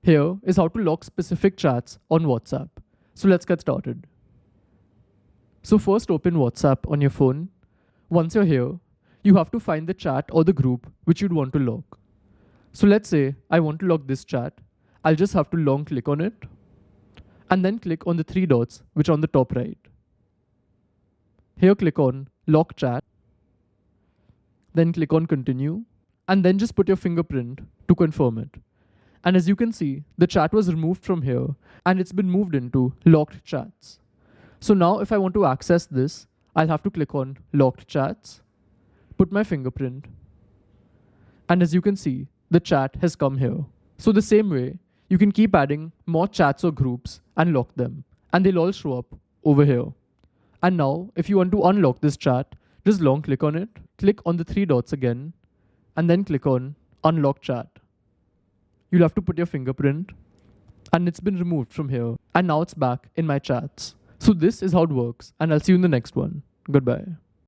Here is how to lock specific chats on WhatsApp. So let's get started. So first open WhatsApp on your phone. Once you're here, you have to find the chat or the group which you'd want to lock. So let's say I want to lock this chat. I'll just have to long click on it and then click on the three dots which are on the top right. Here click on lock chat, then click on continue and then just put your fingerprint to confirm it. And as you can see, the chat was removed from here and it's been moved into locked chats. So now if I want to access this, I'll have to click on locked chats, put my fingerprint, and as you can see, the chat has come here. So the same way, you can keep adding more chats or groups and lock them, and they'll all show up over here. And now, if you want to unlock this chat, just long click on it, click on the three dots again, and then click on unlock chat. You'll have to put your fingerprint, and it's been removed from here, and now it's back in my chats. So this is how it works, and I'll see you in the next one. Goodbye.